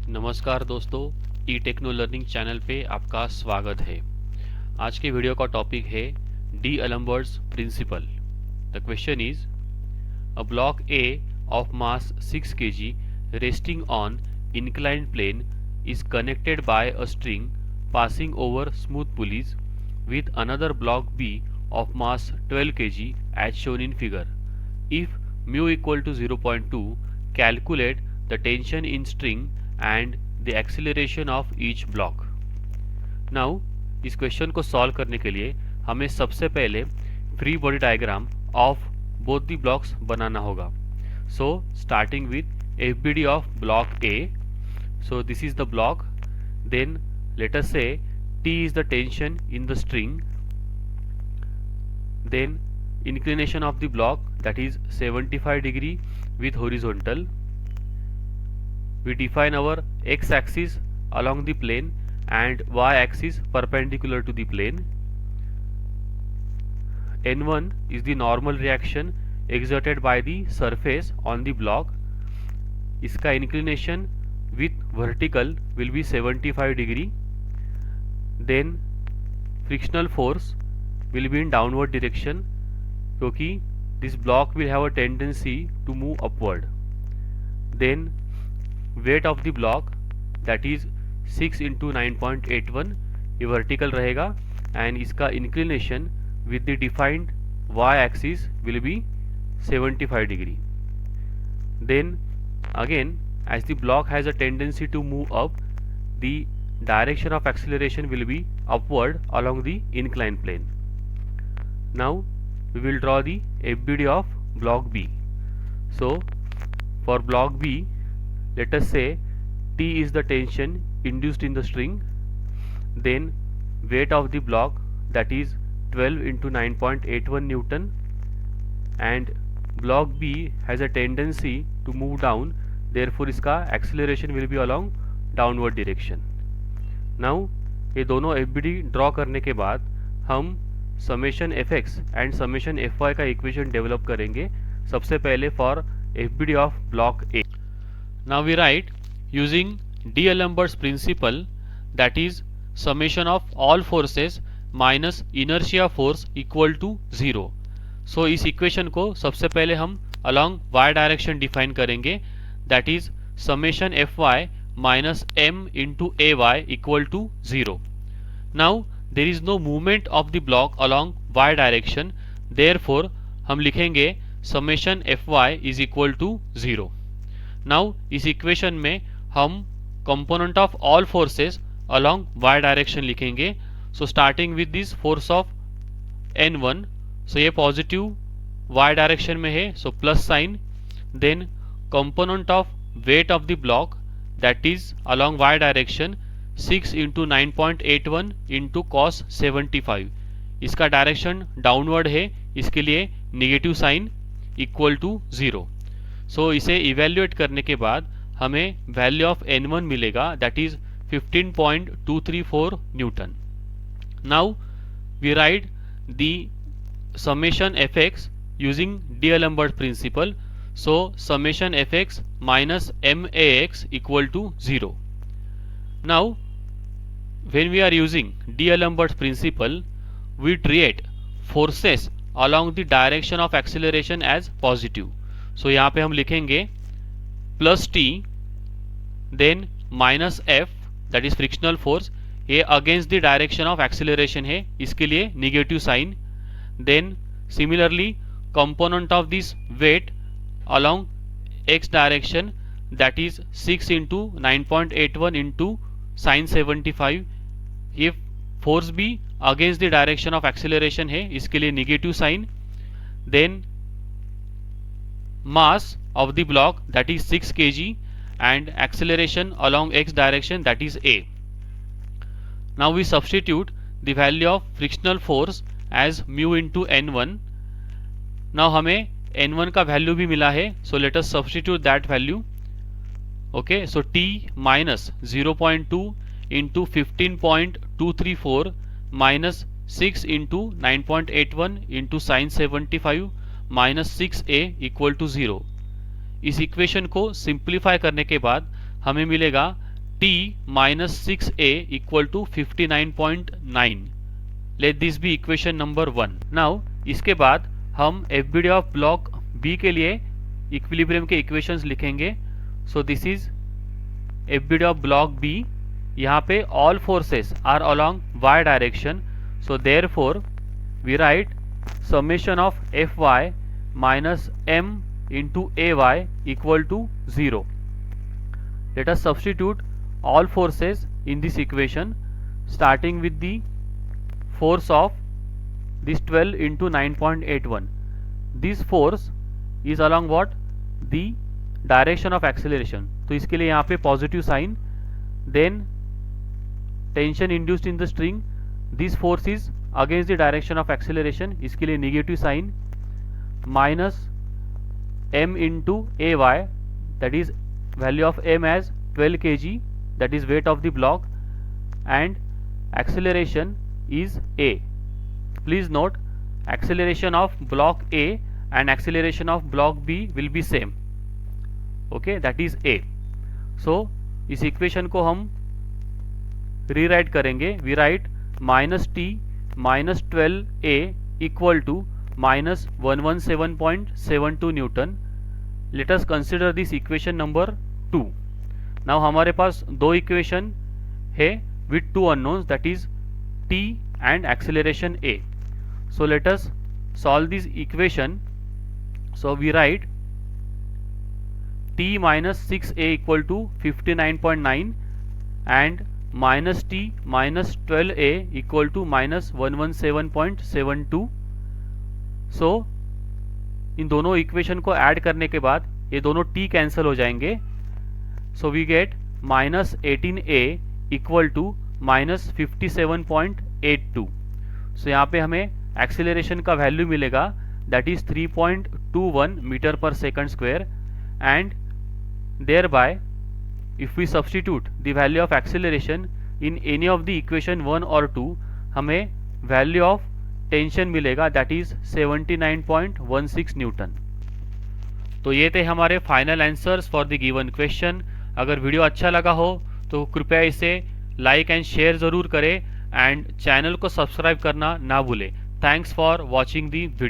नमस्कार दोस्तों, टेक्नोलर्निंग चैनल पे आपका स्वागत है। आज के वीडियो का टॉपिक है D Alembert's principle. The question is a block A of mass 6 kg resting on inclined plane is connected by a string passing over smooth pulleys with another block B of mass 12 kg as shown in figure. If mu equal to 0.2, calculate the tension in string and the acceleration of each block. Now इस question को solve करने के लिए हमें सबसे पहले free body diagram of both the blocks बनाना होगा. So starting with FBD of block A. So this is the block. Then let us say T is the tension in the string. Then inclination of the block, that is 75 degree with horizontal. We define our x-axis along the plane and y-axis perpendicular to the plane. N1 is the normal reaction exerted by the surface on the block. इसका inclination with vertical will be 75 degree. Then frictional force will be in downward direction क्योंकि this block will have a tendency to move upward. Then weight of the block, that is 6 into 9.81, ये vertical रहेगा and इसका inclination with the defined y axis will be 75 degree. Then again, as the block has a tendency to move up, the direction of acceleration will be upward along the inclined plane. Now we will draw the FBD of block B. So for block B, let us say T is the tension induced in the string. Then weight of the block, that is 12 into 9.81 Newton, and block B has a tendency to move down, therefore इसका acceleration will be along downward direction. Now ये दोनों FBD draw करने के बाद हम summation fx and summation fy का equation develop करेंगे. सबसे पहले for FBD of block A. Now we write using D'Alembert's principle, that is summation of all forces minus inertia force equal to 0. So इस equation को सबसे पहले हम along y direction define करेंगे, that is summation fy minus m into ay equal to 0. Now there is no movement of the block along y direction, therefore हम लिखेंगे summation fy is equal to 0. Now इस equation में हम component of all forces along y direction लिखेंगे. So starting with this force of N1, so ये positive y direction में है, so plus sign. Then component of weight of the block, that is along y direction 6 into 9.81 into cos 75. इसका direction downward है, इसके लिए negative sign equal to 0. So इसे evaluate करने के बाद हमें वैल्यू ऑफ N1 मिलेगा, that is 15.234 newton. Now we write the summation fx using D'Alembert's principle. So summation fx minus max equal to 0. Now when we are using D'Alembert's principle, we treat forces along the direction of acceleration as positive. So यहाँ पे हम लिखेंगे plus T, then minus F, that is frictional force, ये against the direction of acceleration है, इसके लिए negative sign. Then similarly component of this weight along x direction, that is 6 into 9.81 into sine 75, ये force भी against the direction of acceleration है, इसके लिए negative sign. Then mass of the block, that is 6 kg, and acceleration along x direction, that is a. Now we substitute the value of frictional force as mu into N1. Now हमें N1 का value भी मिला है, so let us substitute that value. Okay, so T minus 0.2 into 15.234 minus 6 into 9.81 into sin 75 minus 6a equal to 0. इस equation को simplify करने के बाद हमें मिलेगा t minus 6a equal to 59.9. Let this be equation number 1. Now इसके बाद हम FBD of block B के लिए इक्विलिब्रियम के इक्वेशंस लिखेंगे. So this is FBD of block B. यहाँ पे all forces are along y direction. So therefore we write summation of Fy minus m into Ay equal to 0. Let us substitute all forces in this equation, starting with the force of this 12 into 9.81. This force is along what? The direction of acceleration. तो इसके लिए यहाँ पे positive sign. Then tension induced in the string, this force is against the direction of acceleration, इसके लिए negative sign. Minus m into Ay, that is value of m as 12 kg, that is weight of the block, and acceleration is a. Please note, acceleration of block A and acceleration of block B will be same. Okay, that is a. So इस equation को हम rewrite करेंगे. We write minus T minus 12a equal to minus 117.72 newton. Let us consider this equation number 2. Now हमारे पास दो equation है with two unknowns, that is t and acceleration a. So let us solve this equation. So we write t minus 6a equal to 59.9 and minus t minus 12a equal to minus 117.72. So इन दोनों equation को add करने के बाद ये दोनों t cancel हो जाएंगे. So we get minus 18a equal to minus 57.82. So यहाँ पे हमें एक्सीलरेशन का वैल्यू मिलेगा, that is 3.21 मीटर पर second square. And thereby if we substitute the value of acceleration in any of the equation 1 or 2, हमें value of tension मिलेगा, that is 79.16 Newton. तो ये थे हमारे final answers for the given question. अगर video अच्छा लगा हो तो कृपया इसे लाइक एंड शेयर ज़रूर करें एंड चैनल को सब्सक्राइब करना ना भूलें. Thanks for watching the video.